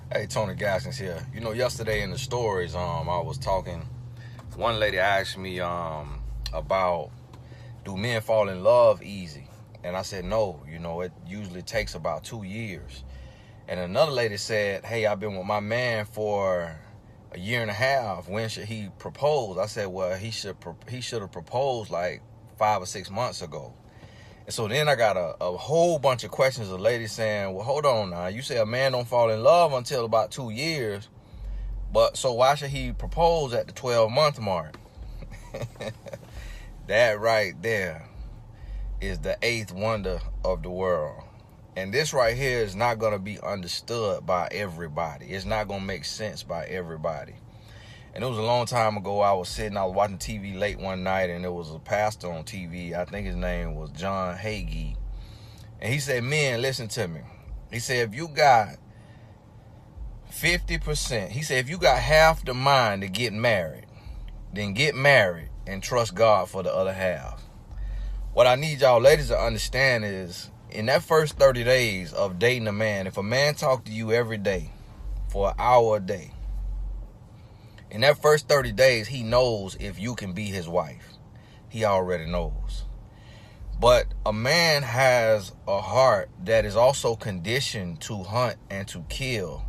Hey, Tony Gaskins here. You know, yesterday in the stories, I was talking. One lady asked me, about do men fall in love easy, and I said no. You know, it usually takes about 2 years. And another lady said, "Hey, I've been with my man for a year and a half. When should he propose?" I said, "Well, he should have proposed like 5 or 6 months ago." And so then I got a whole bunch of questions of ladies saying, well, hold on now. You say a man don't fall in love until about 2 years. But so why should he propose at the 12-month mark? That right there is the eighth wonder of the world. And this right here is not going to be understood by everybody. It's not going to make sense by everybody. And it was a long time ago. I was watching TV late one night, and there was a pastor on TV. I think his name was John Hagee. And he said, men, listen to me. He said, if you got 50%, he said, if you got half the mind to get married, then get married and trust God for the other half. What I need y'all ladies to understand is, in that first 30 days of dating a man, if a man talk to you every day for an hour a day, in that first 30 days, he knows if you can be his wife. He already knows. But a man has a heart that is also conditioned to hunt and to kill,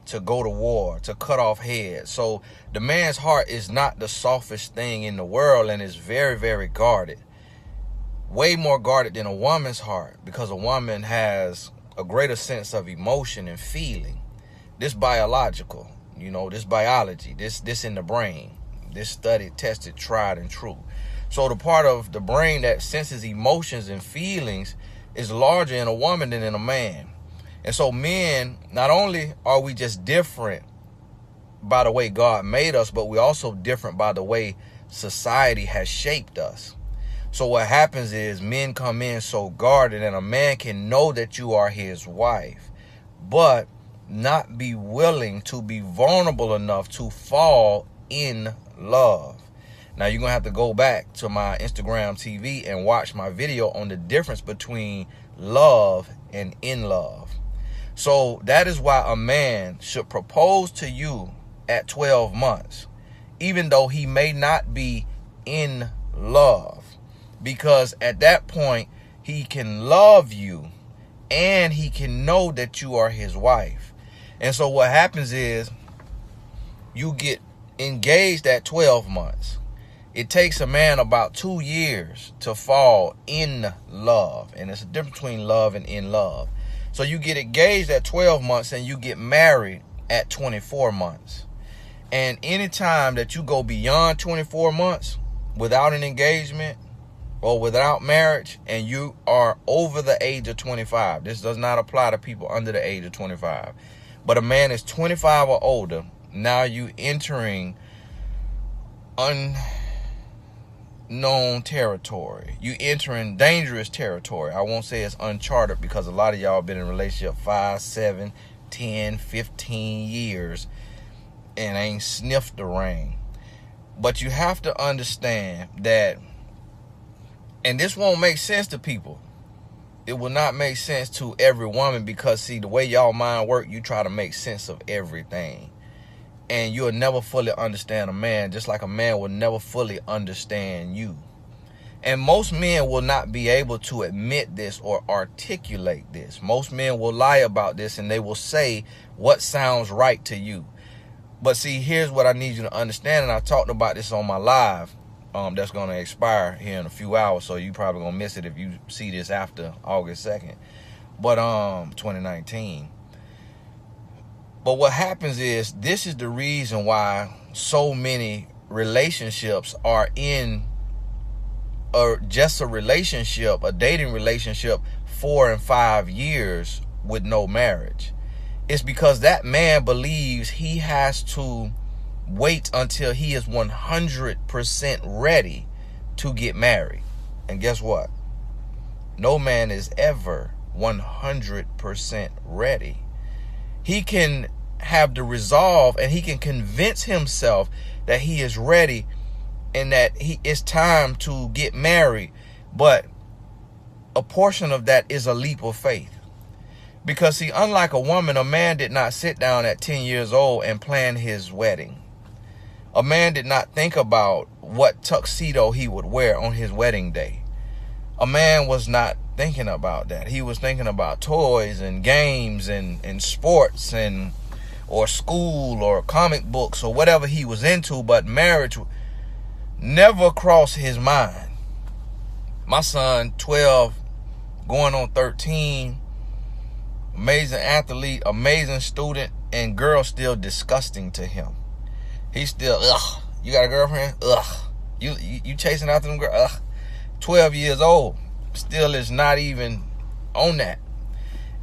to go to war, to cut off heads. So the man's heart is not the softest thing in the world, and is very, very guarded. Way more guarded than a woman's heart, because a woman has a greater sense of emotion and feeling. This biological. You know, this biology, this in the brain, this studied, tested, tried, and true. So the part of the brain that senses emotions and feelings is larger in a woman than in a man. And so men, not only are we just different by the way God made us, but we're also different by the way society has shaped us. So what happens is men come in so guarded, and a man can know that you are his wife, but not be willing to be vulnerable enough to fall in love. Now you're going to have to go back to my Instagram TV and watch my video on the difference between love and in love. So that is why a man should propose to you at 12 months, even though he may not be in love, because at that point he can love you and he can know that you are his wife. And so what happens is you get engaged at 12 months. It takes a man about 2 years to fall in love. And it's a difference between love and in love. So you get engaged at 12 months and you get married at 24 months. And anytime that you go beyond 24 months without an engagement or without marriage, and you are over the age of 25, this does not apply to people under the age of 25. But a man is 25 or older, now you entering unknown territory. You entering dangerous territory. I won't say it's uncharted, because a lot of y'all been in a relationship 5, 7, 10, 15 years and ain't sniffed the rain. But you have to understand that, and this won't make sense to people. It will not make sense to every woman, because see, the way y'all mind work, you try to make sense of everything, and you'll never fully understand a man, just like a man will never fully understand you. And most men will not be able to admit this or articulate this. Most men will lie about this, and they will say what sounds right to you. But see, here's what I need you to understand, and I talked about this on my live that's going to expire here in a few hours, so you probably going to miss it if you see this after August 2nd, but 2019. But what happens is, this is the reason why so many relationships are in just a relationship, a dating relationship, 4 and 5 years with no marriage. It's because that man believes he has to wait until he is 100% ready to get married. And guess what? No man is ever 100% ready. He can have the resolve, and he can convince himself that he is ready and that it's time to get married. But a portion of that is a leap of faith. Because see, unlike a woman, a man did not sit down at 10 years old and plan his wedding. A man did not think about what tuxedo he would wear on his wedding day. A man was not thinking about that. He was thinking about toys and games and sports or school or comic books or whatever he was into, but marriage never crossed his mind. My son, 12, going on 13, amazing athlete, amazing student, and girl still disgusting to him. He's still, ugh, you got a girlfriend? Ugh. You chasing after them girl? Ugh. 12 years old, still is not even on that.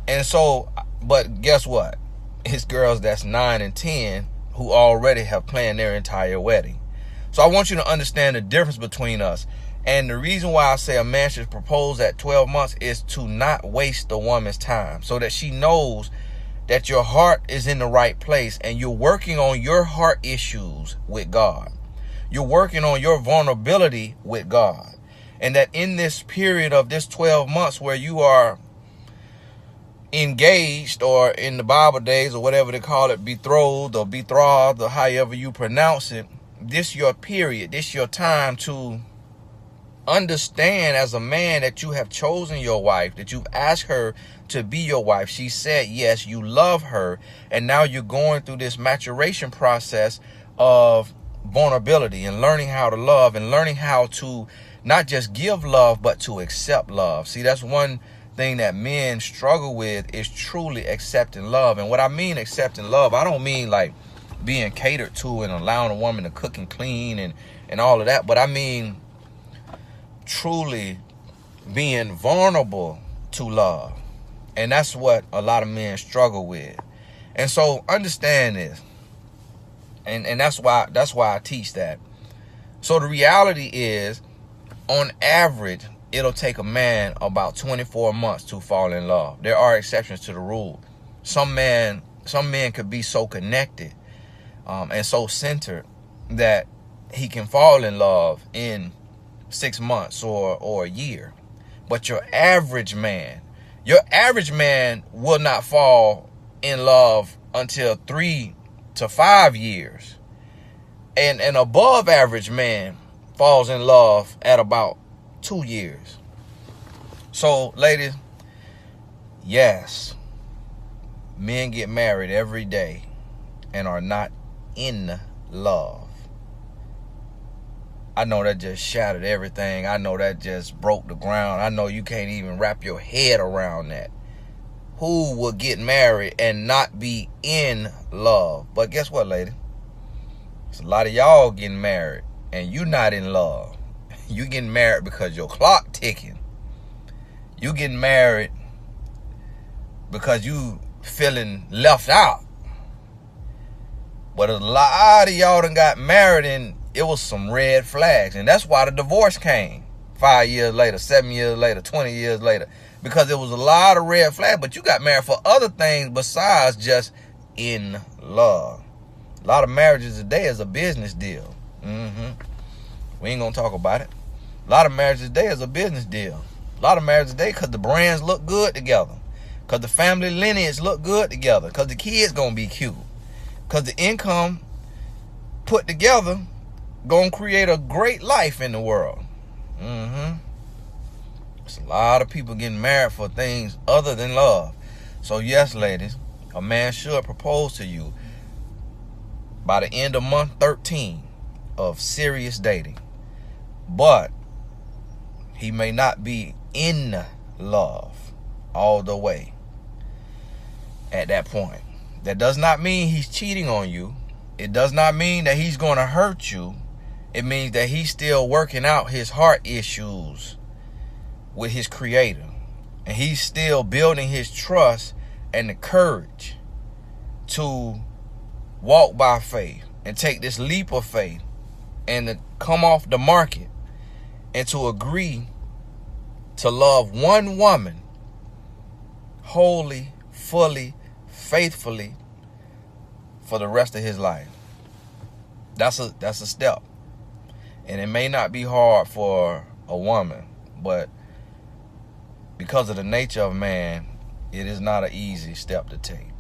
And so, but guess what? It's girls that's 9 and 10 who already have planned their entire wedding. So I want you to understand the difference between us. And the reason why I say a man should propose at 12 months is to not waste the woman's time, so that she knows that your heart is in the right place and you're working on your heart issues with God. You're working on your vulnerability with God. And that in this period of this 12 months where you are engaged, or in the Bible days or whatever they call it, betrothed or betrothed or however you pronounce it, this your period, this your time to understand as a man that you have chosen your wife, that you've asked her to be your wife. She said yes, you love her, and now you're going through this maturation process of vulnerability and learning how to love and learning how to not just give love, but to accept love. See, that's one thing that men struggle with, is truly accepting love. And what I mean accepting love, I don't mean like being catered to and allowing a woman to cook and clean and all of that, but I mean truly being vulnerable to love. And that's what a lot of men struggle with. And so understand this. And that's why I teach that. So the reality is, on average, it'll take a man about 24 months to fall in love. There are exceptions to the rule. Some men could be so connected and so centered that he can fall in love in 6 months or a year. But your average man will not fall in love until 3 to 5 years. And an above average man falls in love at about 2 years. So, ladies, yes, men get married every day and are not in love. I know that just shattered everything. I know that just broke the ground. I know you can't even wrap your head around that. Who will get married and not be in love? But guess what, lady? There's a lot of y'all getting married and you not in love. You getting married because your clock ticking. You getting married because you feeling left out. But a lot of y'all done got married and it was some red flags. And that's why the divorce came 5 years later, 7 years later, 20 years later. Because there was a lot of red flags. But you got married for other things besides just in love. A lot of marriages today is a business deal. We ain't going to talk about it. A lot of marriages today is a business deal. A lot of marriages today because the brands look good together. Because the family lineage look good together. Because the kids going to be cute. Because the income put together going to create a great life in the world. There's a lot of people getting married for things other than love. So yes, ladies, a man should propose to you by the end of month 13 of serious dating. But he may not be in love all the way at that point. That does not mean he's cheating on you. It does not mean that he's going to hurt you. It means that he's still working out his heart issues with his creator. And he's still building his trust and the courage to walk by faith and take this leap of faith and to come off the market and to agree to love one woman wholly, fully, faithfully for the rest of his life. That's a step. And it may not be hard for a woman, but because of the nature of man, It is not an easy step to take.